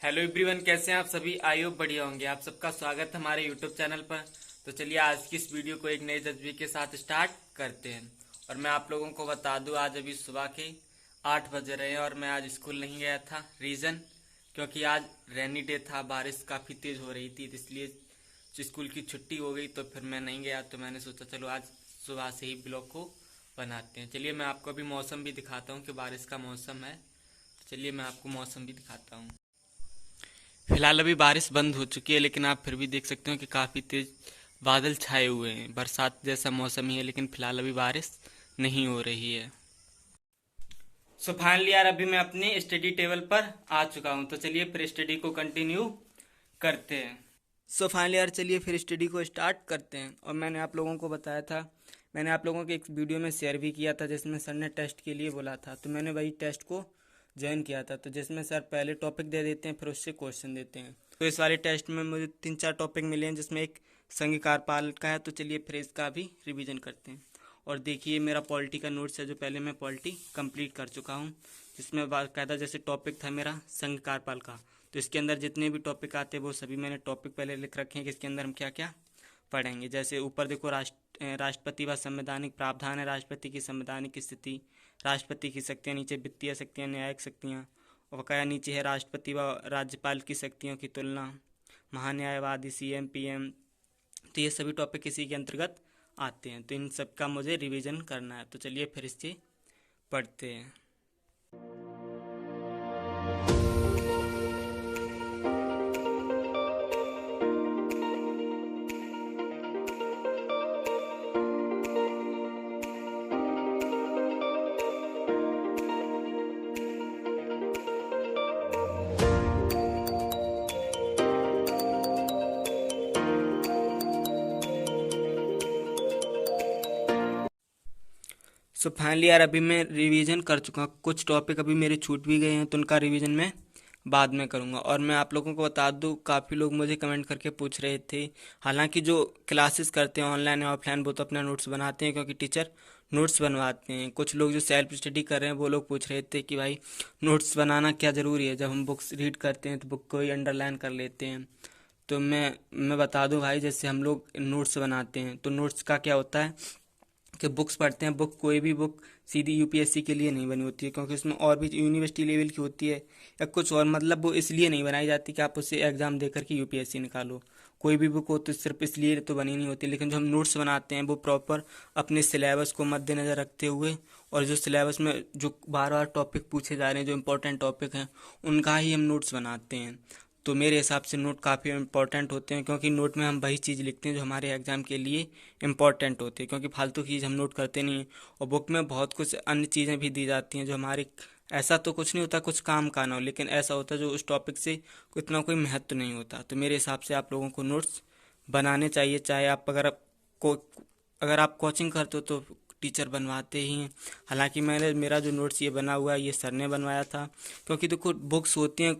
Hello everyone, कैसे हैं आप सभी। आई होप बढ़िया होंगे। आप सबका स्वागत है हमारे यूट्यूब चैनल पर। तो चलिए आज की इस वीडियो को एक नए जज्बे के साथ स्टार्ट करते हैं। और मैं आप लोगों को बता दूं, आज अभी सुबह के 8 बज रहे हैं और मैं आज स्कूल नहीं गया था। रीज़न क्योंकि आज रेनी डे था, बारिश काफ़ी तेज़ हो रही थी, तो इसलिए स्कूल की छुट्टी हो गई। तो फिर मैं नहीं गया। तो मैंने सोचा चलो आज सुबह से ही ब्लॉग को बनाते हैं। चलिए मैं आपको अभी मौसम भी दिखाता हूँ कि बारिश का मौसम है। तो चलिए मैं आपको मौसम भी दिखाता हूँ। फिलहाल अभी बारिश बंद हो चुकी है, लेकिन आप फिर भी देख सकते हो कि काफ़ी तेज बादल छाए हुए हैं। बरसात जैसा मौसम ही है, लेकिन फिलहाल अभी बारिश नहीं हो रही है। सो फाइनली यार, अभी मैं अपनी स्टडी टेबल पर आ चुका हूँ। तो चलिए फिर स्टडी को कंटिन्यू करते हैं। सो फाइनली यार, चलिए फिर स्टडी को स्टार्ट करते हैं। और मैंने आप लोगों को बताया था, मैंने आप लोगों के एक वीडियो में शेयर भी किया था जिसमें सर ने टेस्ट के लिए बोला था। तो मैंने वही टेस्ट को ज्वाइन किया था। तो जिसमें सर पहले टॉपिक दे देते हैं, फिर उससे क्वेश्चन देते हैं। तो इस वाले टेस्ट में मुझे 3-4 टॉपिक मिले हैं, जिसमें एक संघ कार्यपाल का है। तो चलिए फिर इसका भी रिवीजन करते हैं। और देखिए मेरा पॉलिटी का नोट्स है, जो पहले मैं पॉलिटी कंप्लीट कर चुका हूँ, जिसमें बाकायदा जैसे टॉपिक था मेरा संघ कार्यपाल का। तो इसके अंदर जितने भी टॉपिक आते हैं वो सभी मैंने टॉपिक पहले लिख रखे हैं कि इसके अंदर हम क्या क्या पढ़ेंगे। जैसे ऊपर देखो, राष्ट्रपति व संवैधानिक प्रावधान है, राष्ट्रपति की संवैधानिक स्थिति, राष्ट्रपति की शक्तियाँ, नीचे वित्तीय शक्तियाँ, न्यायिक शक्तियाँ, और बकाया नीचे है राष्ट्रपति व राज्यपाल की शक्तियों की तुलना, महान्यायवादी, सीएम, पीएम। तो ये सभी टॉपिक इसी के अंतर्गत आते हैं। तो इन सब का मुझे रिवीजन करना है। तो चलिए फिर इससे पढ़ते हैं। सो फाइनली यार, अभी मैं रिवीजन कर चुका हूँ। कुछ टॉपिक अभी मेरे छूट भी गए हैं, तो उनका रिवीजन मैं बाद में करूँगा। और मैं आप लोगों को बता दूँ, काफ़ी लोग मुझे कमेंट करके पूछ रहे थे। हालांकि जो क्लासेस करते हैं ऑनलाइन या ऑफलाइन, वो तो अपना नोट्स बनाते हैं, क्योंकि टीचर नोट्स बनवाते हैं। कुछ लोग जो सेल्फ स्टडी कर रहे हैं, वो लोग पूछ रहे थे कि भाई नोट्स बनाना क्या ज़रूरी है। जब हम बुक्स रीड करते हैं तो बुक को ही अंडरलाइन कर लेते हैं। तो मैं बता दूं भाई, जैसे हम लोग नोट्स बनाते हैं, तो नोट्स का क्या होता है कि बुक्स पढ़ते हैं। बुक, कोई भी बुक सीधी यूपीएससी के लिए नहीं बनी होती है, क्योंकि उसमें और भी यूनिवर्सिटी लेवल की होती है या कुछ और। मतलब वो इसलिए नहीं बनाई जाती कि आप उससे एग्ज़ाम देकर के यूपीएससी निकालो। कोई भी बुक हो तो सिर्फ इसलिए तो बनी नहीं होती। लेकिन जो हम नोट्स बनाते हैं, वो प्रॉपर अपने सिलेबस को मद्देनज़र रखते हुए, और जो सिलेबस में जो बार बार टॉपिक पूछे जा रहे हैं, जो इंपॉर्टेंट टॉपिक हैं, उनका ही हम नोट्स बनाते हैं। तो मेरे हिसाब से नोट काफ़ी इंपॉर्टेंट होते हैं, क्योंकि नोट में हम वही चीज़ लिखते हैं जो हमारे एग्ज़ाम के लिए इम्पॉर्टेंट होती है। क्योंकि फालतू की चीज़ हम नोट करते नहीं हैं। और बुक में बहुत कुछ अन्य चीज़ें भी दी जाती हैं जो हमारे, ऐसा तो कुछ नहीं होता कुछ काम का ना हो, लेकिन ऐसा होता है जो उस टॉपिक से इतना कोई महत्व नहीं होता। तो मेरे हिसाब से आप लोगों को नोट्स बनाने चाहिए। चाहे आप को अगर आप कोचिंग करते हो तो टीचर बनवाते ही हैं। हालांकि मेरा जो नोट्स ये बना हुआ है, ये सर ने बनवाया था। क्योंकि देखो, बुक्स होती हैं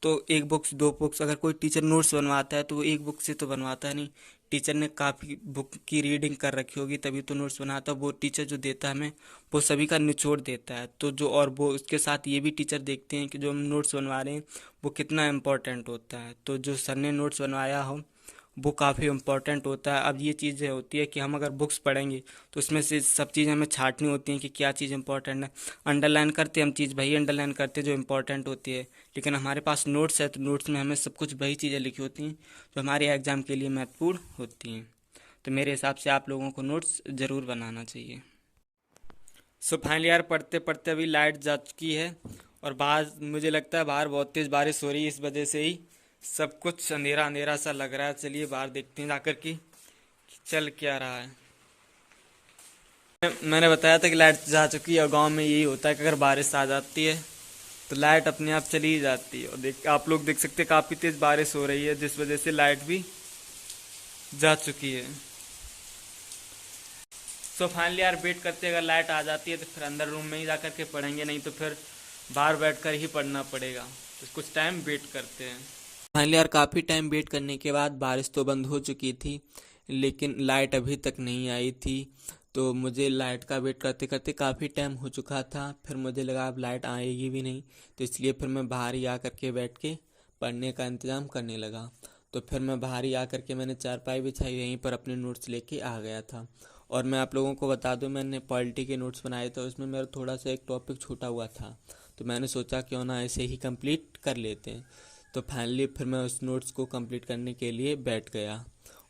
तो एक बुक्स, दो बुक्स, अगर कोई टीचर नोट्स बनवाता है तो वो एक बुक से तो बनवाता नहीं। टीचर ने काफ़ी बुक की रीडिंग कर रखी होगी, तभी तो नोट्स बनाता है। वो टीचर जो देता है हमें, वो सभी का निचोड़ देता है। तो जो, और वो उसके साथ ये भी टीचर देखते हैं कि जो हम नोट्स बनवा रहे हैं वो कितना इम्पोर्टेंट होता है। तो जो सर ने नोट्स बनवाया हो वो काफ़ी इम्पोर्टेंट होता है। अब ये चीज़ होती है कि हम अगर बुक्स पढ़ेंगे तो उसमें से सब चीज़ें हमें छांटनी होती हैं कि क्या चीज़ इंपॉर्टेंट है। अंडरलाइन करते हम चीज़ वही अंडरलाइन करते जो इम्पोर्टेंट होती है। लेकिन हमारे पास नोट्स है, तो नोट्स में हमें सब कुछ वही चीज़ें लिखी होती हैं जो हमारे एग्ज़ाम के लिए महत्वपूर्ण होती हैं। तो मेरे हिसाब से आप लोगों को नोट्स ज़रूर बनाना चाहिए। सो फाइनली यार, पढ़ते पढ़ते अभी लाइट जा चुकी है, और बाहर मुझे लगता है बाहर बहुत तेज़ बारिश हो रही है। इस वजह से ही सब कुछ अंधेरा अंधेरा सा लग रहा है। चलिए बाहर देखते हैं जाकर कि चल क्या रहा है। मैंने बताया था कि लाइट जा चुकी है, और गांव में यही होता है कि अगर बारिश आ जाती है तो लाइट अपने आप चली ही जाती है। और आप लोग देख सकते हैं काफ़ी तेज़ बारिश हो रही है, जिस वजह से लाइट भी जा चुकी है। सो फाइनली यार, वेट करते अगर लाइट आ जाती है तो फिर अंदर रूम में ही जा कर के पढ़ेंगे, नहीं तो फिर बाहर बैठ कर ही पढ़ना पड़ेगा। तो कुछ टाइम वेट करते हैं। फाइनली यार, काफ़ी टाइम वेट करने के बाद बारिश तो बंद हो चुकी थी, लेकिन लाइट अभी तक नहीं आई थी। तो मुझे लाइट का वेट करते करते काफ़ी टाइम हो चुका था। फिर मुझे लगा अब लाइट आएगी भी नहीं, तो इसलिए फिर मैं बाहर ही आ करके बैठ के पढ़ने का इंतज़ाम करने लगा। तो फिर मैं बाहर ही आकर के मैंने चारपाई बिछाई, यहीं पर अपने नोट्स लेके आ गया था। और मैं आप लोगों को बता दूं, मैंने पॉलिटी के नोट्स बनाए थे, उसमें मेरा थोड़ा सा एक टॉपिक छूटा हुआ था, तो मैंने सोचा क्यों ना ऐसे ही कंप्लीट कर लेते हैं। तो फाइनली फिर मैं उस नोट्स को कंप्लीट करने के लिए बैठ गया।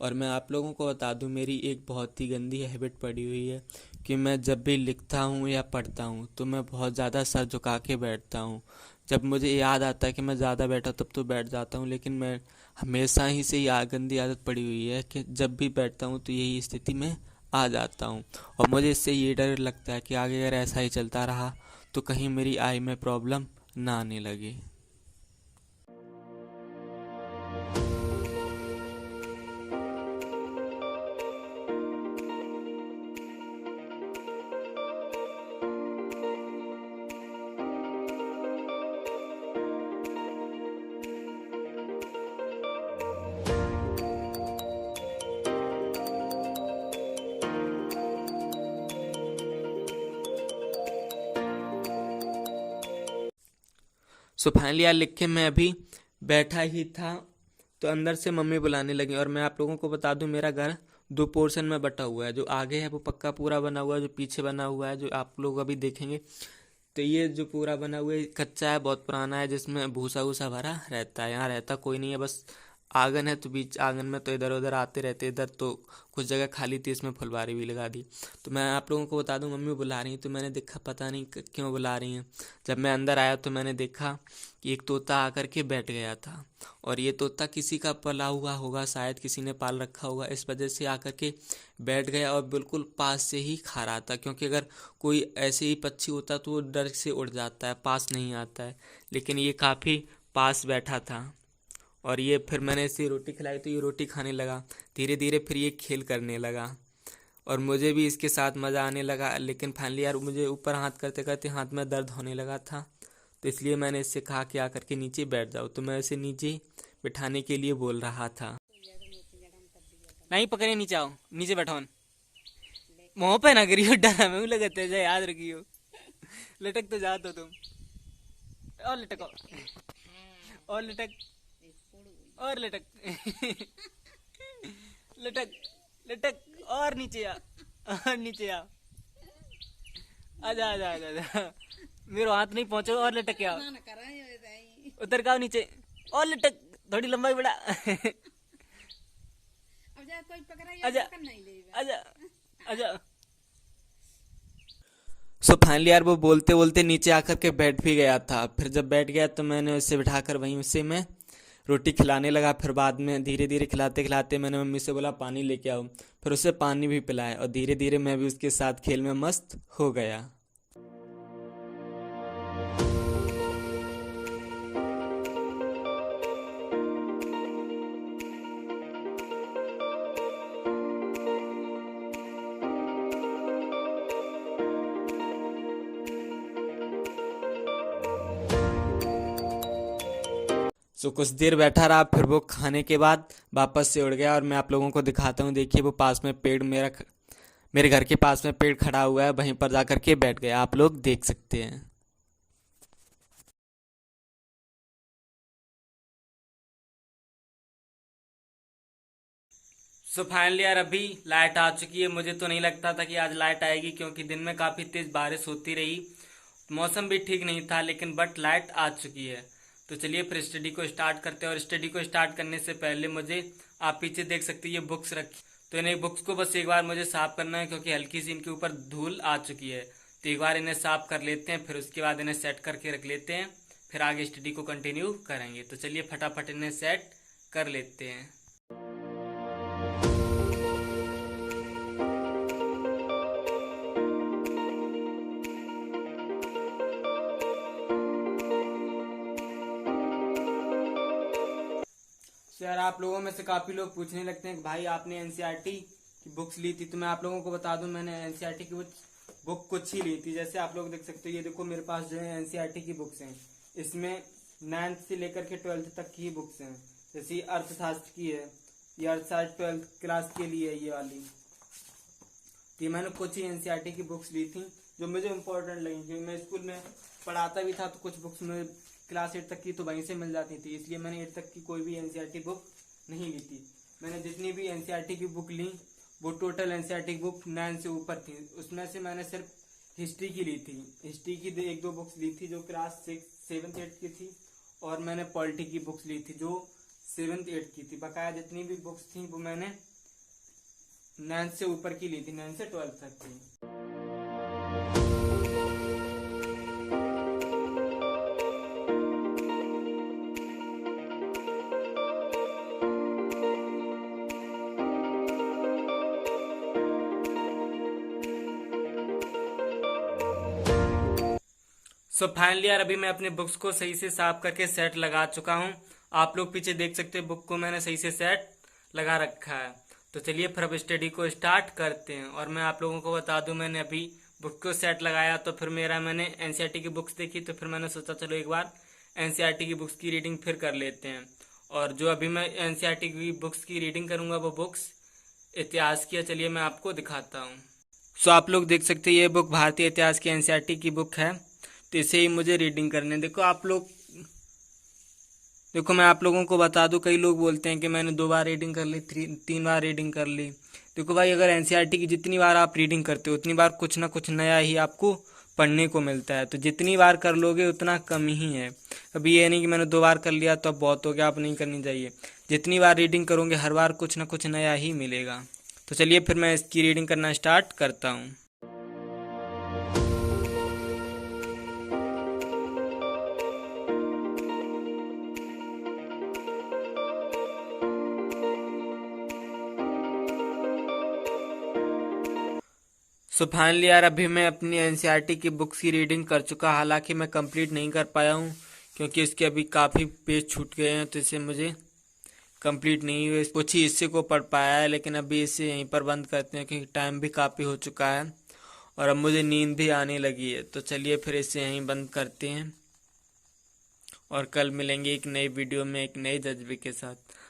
और मैं आप लोगों को बता दूं, मेरी एक बहुत ही गंदी हैबिट पड़ी हुई है कि मैं जब भी लिखता हूँ या पढ़ता हूँ तो मैं बहुत ज़्यादा सर झुका के बैठता हूँ। जब मुझे याद आता है कि मैं ज़्यादा बैठा तब तो बैठ जाता हूँ, लेकिन मैं हमेशा ही से ये गंदी आदत पड़ी हुई है कि जब भी बैठता हूँ तो यही स्थिति में आ जाता हूँ। और मुझे इससे ये डर लगता है कि आगे अगर ऐसा ही चलता रहा तो कहीं मेरी आई में प्रॉब्लम ना आने लगे। सो फाइनली यार लिख के मैं अभी बैठा ही था तो अंदर से मम्मी बुलाने लगी। और मैं आप लोगों को बता दूं, मेरा घर दो पोर्शन में बटा हुआ है। जो आगे है वो पक्का पूरा बना हुआ है, जो पीछे बना हुआ है जो आप लोग अभी देखेंगे, तो ये जो पूरा बना हुआ है कच्चा है, बहुत पुराना है, जिसमें भूसा वूसा भरा रहता है। यहाँ रहता कोई नहीं है, बस आंगन है तो बीच आंगन में तो इधर उधर आते रहते। इधर तो कुछ जगह खाली थी, इसमें फुलवारी भी लगा दी। तो मैं आप लोगों को बता दूं, मम्मी बुला रही हैं, तो मैंने देखा पता नहीं क्यों बुला रही हैं। जब मैं अंदर आया तो मैंने देखा कि एक तोता आकर के बैठ गया था। और ये तोता किसी का पला हुआ होगा, शायद किसी ने पाल रखा होगा, इस वजह से आकर के बैठ गया और बिल्कुल पास से ही खा रहा था। क्योंकि अगर कोई ऐसे ही पक्षी होता तो वो डर से उड़ जाता है, पास नहीं आता है, लेकिन ये काफ़ी पास बैठा था। और ये फिर मैंने इसे रोटी खिलाई तो ये रोटी खाने लगा। धीरे धीरे फिर ये खेल करने लगा और मुझे भी इसके साथ मज़ा आने लगा। लेकिन फाइनली यार मुझे ऊपर हाथ करते करते हाथ में दर्द होने लगा था, तो इसलिए मैंने इससे कहा कि आकर के नीचे बैठ जाओ। तो मैं इसे नीचे बिठाने के लिए बोल रहा था। नहीं पकड़े, नीचे आओ, नीचे बैठो, मुँह पे ना करियो, डरा मैं लगते है, याद रखियो। लटक तो जा तो तुम, और लटको, और लटक, और लटक, लटक, लटक, और नीचे आ, और नीचे आ, आजा आजा आजा आजा, मेरे हाथ नहीं पहुंचो, और लटक के आओ, उतर के आओ नीचे, और लटक, थोड़ी लंबाई बढ़ा, आजा आजा आजा। सो फाइनली यार वो बोलते बोलते नीचे आकर के बैठ भी गया था। फिर जब बैठ गया तो मैंने उसे बिठाकर वहीं उसे मैं रोटी खिलाने लगा। फिर बाद में धीरे धीरे खिलाते खिलाते मैंने मम्मी से बोला पानी लेके आओ, फिर उसे पानी भी पिलाया और धीरे धीरे मैं भी उसके साथ खेल में मस्त हो गया। सो कुछ देर बैठा रहा, फिर वो खाने के बाद वापस से उड़ गया। और मैं आप लोगों को दिखाता हूँ, देखिए वो पास में पेड़ मेरे घर के पास में पेड़ खड़ा हुआ है, वहीं पर जाकर के बैठ गया, आप लोग देख सकते हैं। सो फाइनली यार अभी लाइट आ चुकी है। मुझे तो नहीं लगता था कि आज लाइट आएगी, क्योंकि दिन में काफ़ी तेज़ बारिश होती रही, मौसम भी ठीक नहीं था, लेकिन बट लाइट आ चुकी है। तो चलिए फिर स्टडी को स्टार्ट करते हैं। और स्टडी को स्टार्ट करने से पहले मुझे, आप पीछे देख सकते हैं ये बुक्स रखी, तो इन्हें बुक्स को बस एक बार मुझे साफ करना है, क्योंकि हल्की सी इनके ऊपर धूल आ चुकी है। तो एक बार इन्हें साफ कर लेते हैं, फिर उसके बाद इन्हें सेट करके रख लेते हैं, फिर आगे स्टडी को कंटिन्यू करेंगे। तो चलिए फटाफट इन्हें सेट कर लेते हैं। तो यार आप लोगों में से काफ़ी लोग पूछने लगते हैं कि भाई आपने एनसीईआरटी की बुक्स ली थी, तो मैं आप लोगों को बता दूं, मैंने एनसीईआरटी की बुक कुछ ही ली थी। जैसे आप लोग देख सकते हो, ये देखो मेरे पास जो है एनसीईआरटी की बुक्स हैं। इसमें 9th से लेकर के 12th तक की बुक्स हैं। जैसे ये अर्थशास्त्र की है, ये अर्थशास्त्र 12th क्लास के लिए है ये वाली। तो ये मैंने कुछ ही एनसीईआरटी की बुक्स ली थी जो मुझे इम्पोर्टेंट लगी, क्योंकि मैं स्कूल में पढ़ाता भी था, तो कुछ बुक्स में क्लास 8 तक की तो वहीं से मिल जाती थी, इसलिए मैंने 8 तक की कोई भी एनसीईआरटी बुक नहीं ली थी। मैंने जितनी भी एनसीईआरटी की बुक ली वो टोटल एनसीईआरटी बुक 9 से ऊपर थी। उसमें से मैंने सिर्फ हिस्ट्री की ली थी, हिस्ट्री की 1-2 बुक्स ली थी जो क्लास 7th 8th की थी, और मैंने पॉलिटी की बुक्स ली थी जो 7th 8th की थी। बकाया जितनी भी बुक्स थी वो मैंने 9 से ऊपर की ली थी, 9 से 12 तक की। सो फाइनली यार अभी मैं अपने बुक्स को सही से साफ करके सेट लगा चुका हूँ। आप लोग पीछे देख सकते हैं बुक को मैंने सही से सेट लगा रखा है। तो चलिए फिर अब स्टडी को स्टार्ट करते हैं। और मैं आप लोगों को बता दूं, मैंने अभी बुक को सेट लगाया तो फिर मैंने एनसीईआरटी की बुक्स देखी, तो फिर मैंने सोचा चलो एक बार एनसीईआरटी की बुक्स की रीडिंग फिर कर लेते हैं। और जो अभी मैं एनसीईआरटी की बुक्स की रीडिंग करूंगा वो बुक्स इतिहास की है। चलिए मैं आपको दिखाता हूँ। सो आप लोग देख सकते हैं ये बुक भारतीय इतिहास की एनसीईआरटी की बुक है, तो इसे ही मुझे रीडिंग करने। देखो मैं आप लोगों को बता दूं, कई लोग बोलते हैं कि मैंने 2 बार रीडिंग कर ली, 3 बार रीडिंग कर ली। देखो भाई, अगर एनसीईआरटी की जितनी बार आप रीडिंग करते हो उतनी बार कुछ ना कुछ नया ही आपको पढ़ने को मिलता है, तो जितनी बार कर लोगे उतना कम ही है। अभी ये नहीं कि मैंने 2 बार कर लिया तो अब बहुत हो गया, आप नहीं करनी चाहिए। जितनी बार रीडिंग करोगे हर बार कुछ ना कुछ नया ही मिलेगा। तो चलिए फिर मैं इसकी रीडिंग करना स्टार्ट करता हूँ। सो फाइनली यार अभी मैं अपनी एनसीईआरटी की बुक्स की रीडिंग कर चुका। हालांकि मैं कंप्लीट नहीं कर पाया हूँ क्योंकि इसके अभी काफ़ी पेज छूट गए हैं, तो इसे मुझे कंप्लीट नहीं हुए, कुछ ही हिस्से को पढ़ पाया है। लेकिन अभी इसे यहीं पर बंद करते हैं क्योंकि टाइम भी काफ़ी हो चुका है और अब मुझे नींद भी आने लगी है। तो चलिए फिर इसे यहीं बंद करते हैं और कल मिलेंगे एक नई वीडियो में एक नए जज्बे के साथ।